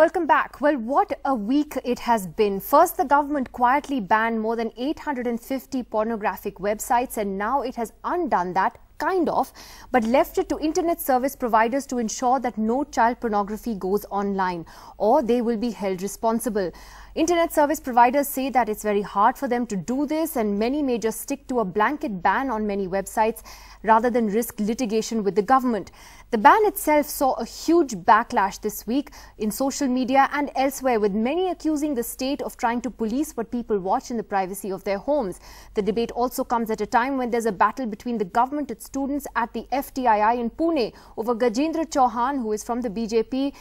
Welcome back. Well, what a week it has been. First, the government quietly banned more than 850 pornographic websites, and now it has undone that, kind of, but left it to internet service providers to ensure that no child pornography goes online, or they will be held responsible. Internet service providers say that it's very hard for them to do this, and many may just stick to a blanket ban on many websites rather than risk litigation with the government. The ban itself saw a huge backlash this week in social media and elsewhere, with many accusing the state of trying to police what people watch in the privacy of their homes. The debate also comes at a time when there's a battle between the government and students at the FTII in Pune over Gajendra Chauhan, who is from the BJP,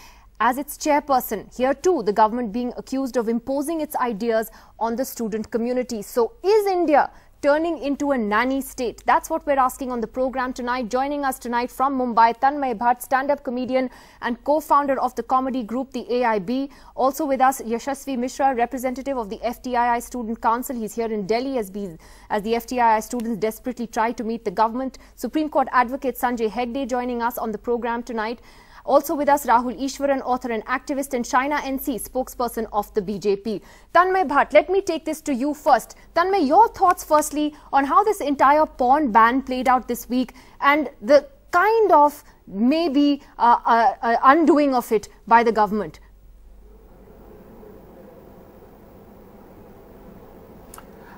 as its chairperson. Here too, the government being accused of imposing its ideas on the student community. So is India turning into a nanny state? That's what we're asking on the program tonight. Joining us tonight from Mumbai, Tanmay Bhatt, stand-up comedian and co-founder of the comedy group, the AIB. Also with us, Yashasvi Mishra, representative of the FTII Student Council. He's here in Delhi as the FTII students desperately try to meet the government. Supreme Court advocate Sanjay Hegde joining us on the program tonight. Also with us, Rahul Ishwaran, author and activist, and Shaina NC, spokesperson of the BJP. Tanmay Bhatt, let me take this to you first. Tanmay, your thoughts firstly on how this entire porn ban played out this week and the kind of maybe undoing of it by the government.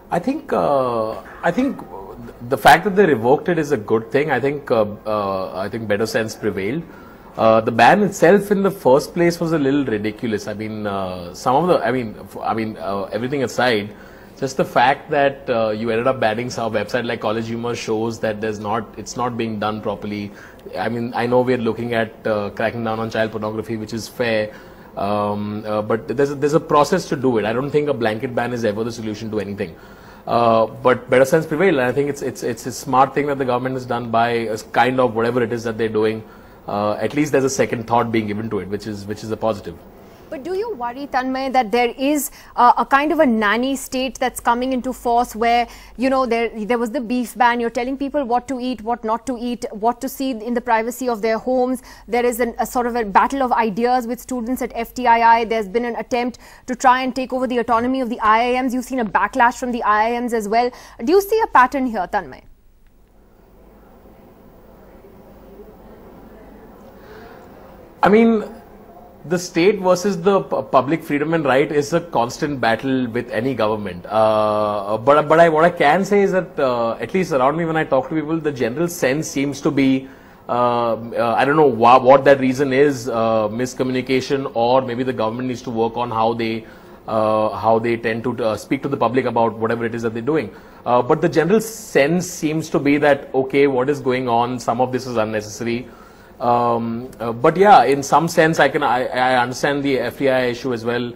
I think the fact that they revoked it is a good thing. I think better sense prevailed. The ban itself in the first place was a little ridiculous. I mean, everything aside, just the fact that you ended up banning some website like College Humor shows that it's not being done properly. I mean, I know we're looking at cracking down on child pornography, which is fair, but there's a process to do it. I don't think a blanket ban is ever the solution to anything. But better sense prevailed, and I think it's a smart thing that the government has done by kind of whatever it is that they're doing. At least there's a second thought being given to it, which is a positive. But do you worry, Tanmay, that there is a kind of a nanny state that's coming into force where, you know, there was the beef ban, you're telling people what to eat, what not to eat, what to see in the privacy of their homes. There is a sort of a battle of ideas with students at FTII. There's been an attempt to try and take over the autonomy of the IIMs. You've seen a backlash from the IIMs as well. Do you see a pattern here, Tanmay? I mean, the state versus the public freedom and right is a constant battle with any government. But what I can say is that at least around me when I talk to people, the general sense seems to be, I don't know what that reason is, miscommunication, or maybe the government needs to work on how they tend to speak to the public about whatever it is that they're doing. But the general sense seems to be that, okay, what is going on? Some of this is unnecessary. But yeah, in some sense, I understand the FTII issue as well.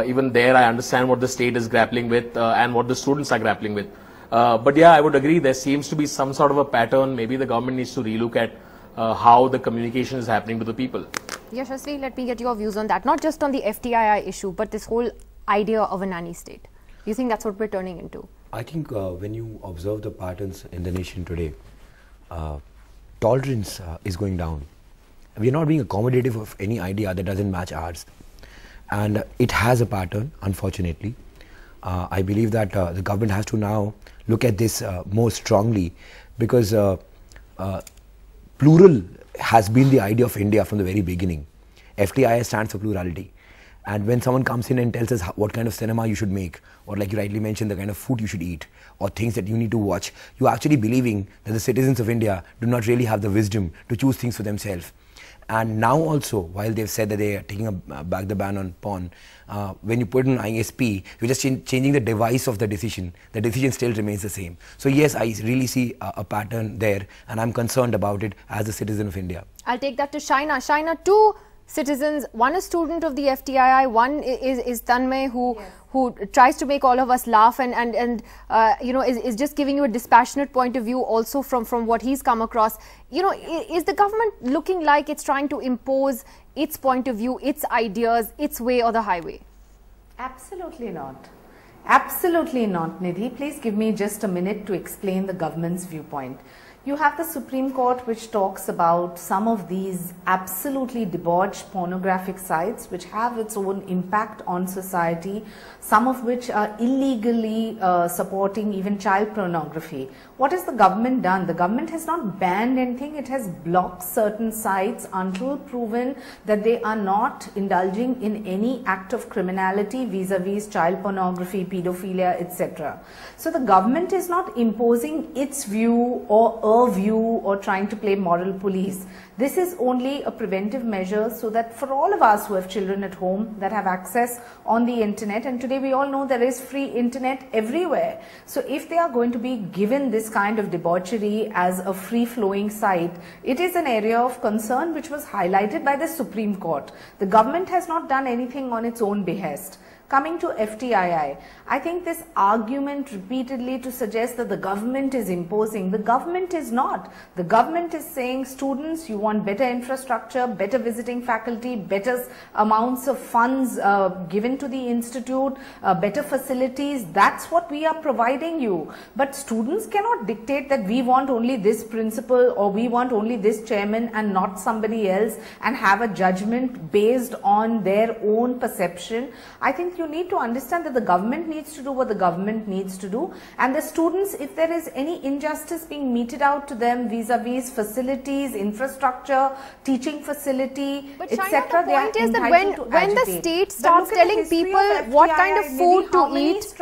Even there, I understand what the state is grappling with and what the students are grappling with. But yeah, I would agree there seems to be some sort of a pattern. Maybe the government needs to relook at how the communication is happening to the people. Yashasvi, let me get your views on that. Not just on the FTII issue, but this whole idea of a nanny state. Do you think that's what we're turning into? I think when you observe the patterns in the nation today, tolerance is going down. We are not being accommodative of any idea that doesn't match ours. And it has a pattern, unfortunately. I believe that the government has to now look at this more strongly, because plural has been the idea of India from the very beginning. FTII stands for plurality. And when someone comes in and tells us what kind of cinema you should make, or like you rightly mentioned, the kind of food you should eat, or things that you need to watch, you're actually believing that the citizens of India do not really have the wisdom to choose things for themselves. And now also, while they've said that they are taking back the ban on porn, when you put in ISP, you're just changing the device of the decision still remains the same. So yes, I really see a pattern there, and I'm concerned about it as a citizen of India. I'll take that to Shaina. Shaina, two citizens, one a student of the FTII, one is Tanmay, who tries to make all of us laugh and you know, is just giving you a dispassionate point of view also from what he's come across. You know, is the government looking like it's trying to impose its point of view, its ideas, its way or the highway? Absolutely not. Absolutely not, Nidhi. Please give me just a minute to explain the government's viewpoint. You have the Supreme Court which talks about some of these absolutely debauched pornographic sites which have its own impact on society, some of which are illegally supporting even child pornography. What has the government done? The government has not banned anything, it has blocked certain sites until proven that they are not indulging in any act of criminality vis-a-vis child pornography, pedophilia, etc. So the government is not imposing its view or a view or trying to play moral police. This is only a preventive measure so that for all of us who have children at home that have access on the internet, and today we all know there is free internet everywhere. So if they are going to be given this kind of debauchery as a free-flowing site, it is an area of concern which was highlighted by the Supreme Court. The government has not done anything on its own behest. Coming to FTII, I think this argument repeatedly to suggest that the government is imposing, the government is not. The government is saying, students, you want better infrastructure, better visiting faculty, better amounts of funds given to the institute, better facilities. That's what we are providing you. But students cannot dictate that we want only this principal or we want only this chairman and not somebody else, and have a judgment based on their own perception. I think you need to understand that the government needs to do what the government needs to do, and the students, if there is any injustice being meted out to them vis-a-vis facilities, infrastructure, teaching facility, etc., the point is that when the state starts telling people what kind of food to eat,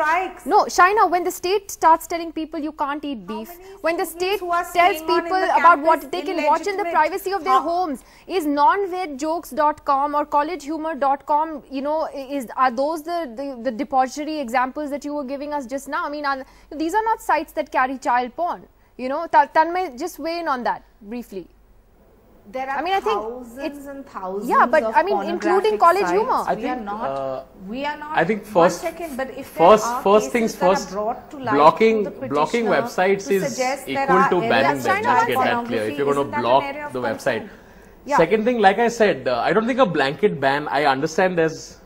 no, Shaina, when the state starts telling people you can't eat beef, when the state tells people about what they can watch in the privacy of their homes, is nonvegJokes.com or collegehumor.com, you know, are those the debauchery examples that you were giving us just now? I mean, these are not sites that carry child porn. You know, Tanmay, just weigh in on that briefly. There are thousands and thousands. Yeah, but I mean, including College Humor. We are not. I think first things first. Blocking websites is equal to banning them. Let's get that clear. If you're going to block the website. Yeah. Second thing, like I said, I don't think a blanket ban. I understand there's.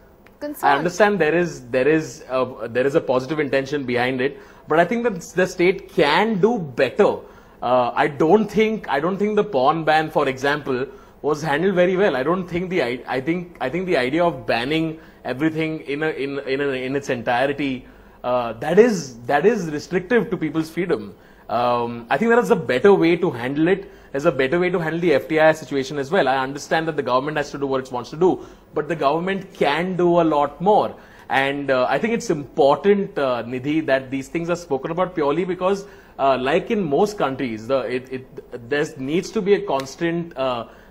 I understand there is a positive intention behind it, but I think that the state can do better. I don't think the porn ban, for example, was handled very well. I don't think I think the idea of banning everything in its entirety that is restrictive to people's freedom. I think there is a better way to handle it. There's a better way to handle the FTII situation as well. I understand that the government has to do what it wants to do, but the government can do a lot more. And I think it's important, Nidhi, that these things are spoken about purely because, like in most countries, there needs to be a constant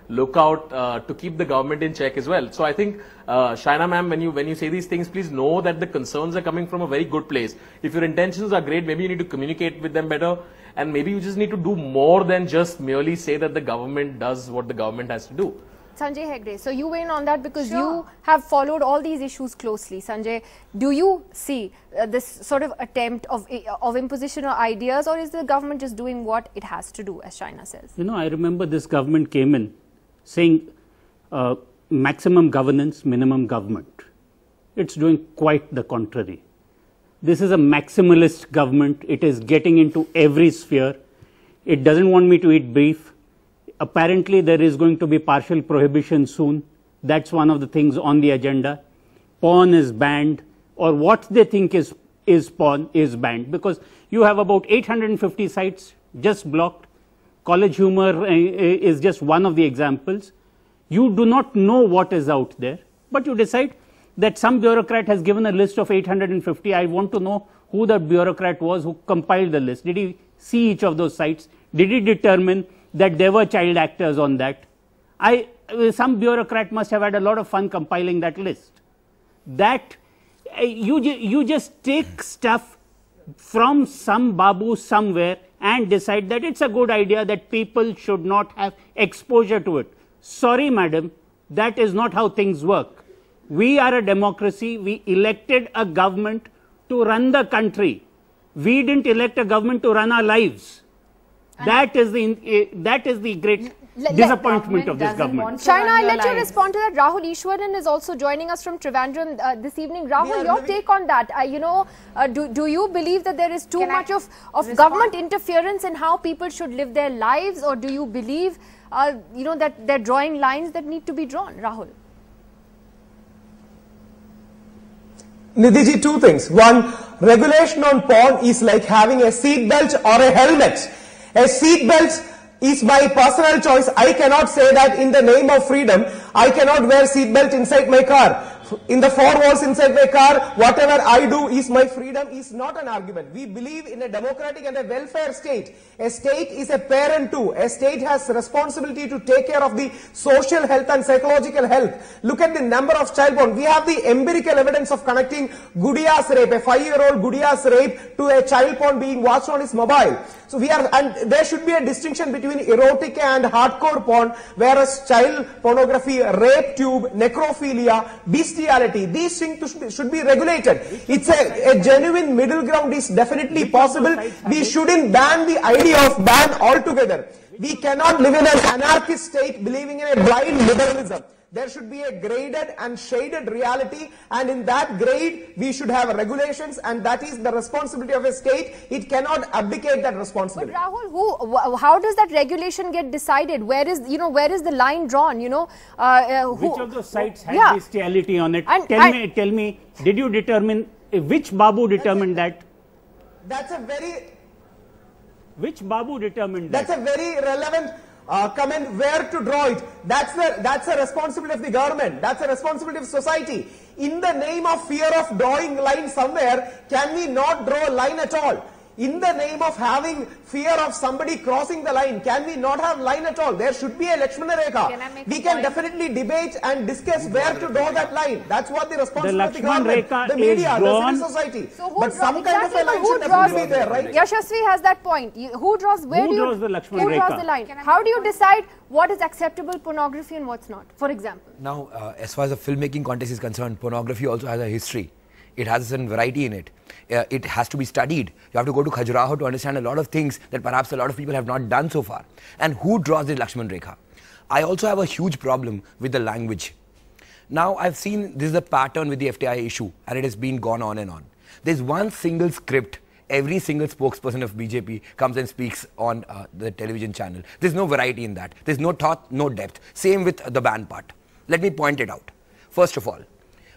lookout to keep the government in check as well. So I think, Shaina ma'am, when you say these things, please know that the concerns are coming from a very good place. If your intentions are great, maybe you need to communicate with them better, and maybe you just need to do more than just merely say that the government does what the government has to do. Sanjay Hegde, so you weigh in on that because you have followed all these issues closely. Sanjay, do you see this sort of attempt of imposition of ideas, or is the government just doing what it has to do, as Shaina says? You know, I remember this government came in saying maximum governance, minimum government. It's doing quite the contrary. This is a maximalist government. It is getting into every sphere. It doesn't want me to eat beef. Apparently, there is going to be partial prohibition soon. That's one of the things on the agenda. Porn is banned, or what they think is porn is banned, because you have about 850 sites just blocked. College Humor is just one of the examples. You do not know what is out there, but you decide that some bureaucrat has given a list of 850. I want to know who that bureaucrat was who compiled the list. Did he see each of those sites? Did he determine that there were child actors on that? Some bureaucrat must have had a lot of fun compiling that list. That you just take stuff from some babu somewhere and decide that it's a good idea that people should not have exposure to it. Sorry, madam, that is not how things work. We are a democracy. We elected a government to run the country. We didn't elect a government to run our lives. That is the great disappointment of this government. Shaina, I'll let you respond to that. Rahul Ishwaran is also joining us from Trivandrum this evening. Rahul, your take on that? Do you believe that there is too much of government interference in how people should live their lives, or do you believe, that they're drawing lines that need to be drawn? Rahul. Nidhi ji, two things. One, regulation on porn is like having a seat belt or a helmet. A seat belt is my personal choice. I cannot say that in the name of freedom, I cannot wear seat belt inside my car. In the four walls inside my car, whatever I do is my freedom, is not an argument. We believe in a democratic and a welfare state. A state is a parent too. A state has responsibility to take care of the social health and psychological health. Look at the number of child porn. We have the empirical evidence of connecting Gudiya's rape, a 5-year-old Gudiya's rape, to a child porn being watched on his mobile. So and there should be a distinction between erotic and hardcore porn, whereas child pornography, rape tube, necrophilia, bestiality, these things should be regulated. It's a genuine middle ground is definitely possible. We shouldn't ban the idea of ban altogether. We cannot live in an anarchist state believing in a blind liberalism. There should be a graded and shaded reality, and in that grade we should have regulations, and that is the responsibility of a state. It cannot abdicate that responsibility. But Rahul, how does that regulation get decided? Where is the line drawn? Which of those sites had bestiality on it? Tell me, did you determine which Babu determined that? That's a very. Which Babu determined that? That's a very relevant comment. Where to draw it? That's a responsibility of the government. That's a responsibility of society. In the name of fear of drawing line somewhere, can we not draw a line at all? In the name of having fear of somebody crossing the line, can we not have line at all? There should be a Lakshmana Rekha. We can definitely debate and discuss where to draw that line. That's what the responsibility of the government, the media, the civil society. So but some kind of a line should definitely be there, right? Yashasvi has that point. Who draws the line? How do you decide what is acceptable pornography and what's not, for example? Now, as far as the filmmaking context is concerned, pornography also has a history. It has a certain variety in it. It has to be studied. You have to go to Khajuraho to understand a lot of things that perhaps a lot of people have not done so far. And who draws the Lakshman Rekha? I also have a huge problem with the language. Now, I've seen this is a pattern with the FTII issue, and it has been gone on and on. There's one single script. Every single spokesperson of BJP comes and speaks on the television channel. There's no variety in that. There's no thought, no depth. Same with the ban part. Let me point it out. First of all,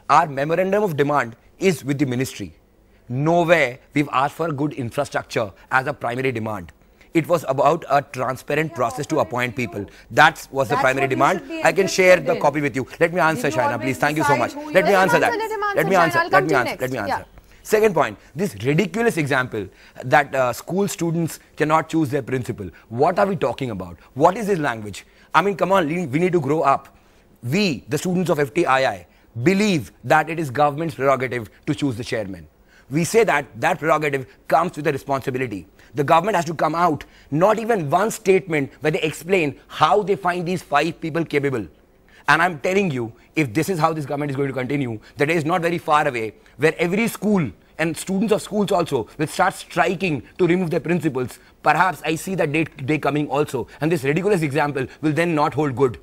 our memorandum of demand is with the ministry. Nowhere we've asked for good infrastructure as a primary demand. It was about a transparent process to appoint people. That was the primary demand. I can share the copy with you. Let me answer, Shaina, please. Thank you so much. Let me answer that. Let me answer. Second point, this ridiculous example that school students cannot choose their principal. What are we talking about? What is this language? I mean, come on, we need to grow up. We, the students of FTII, believe that it is government's prerogative to choose the chairman. We say that that prerogative comes with a responsibility. The government has to come out, not even one statement where they explain how they find these 5 people capable. And I'm telling you, if this is how this government is going to continue, the day is not very far away where every school and students of schools also will start striking to remove their principals. Perhaps I see that day coming also, and this ridiculous example will then not hold good.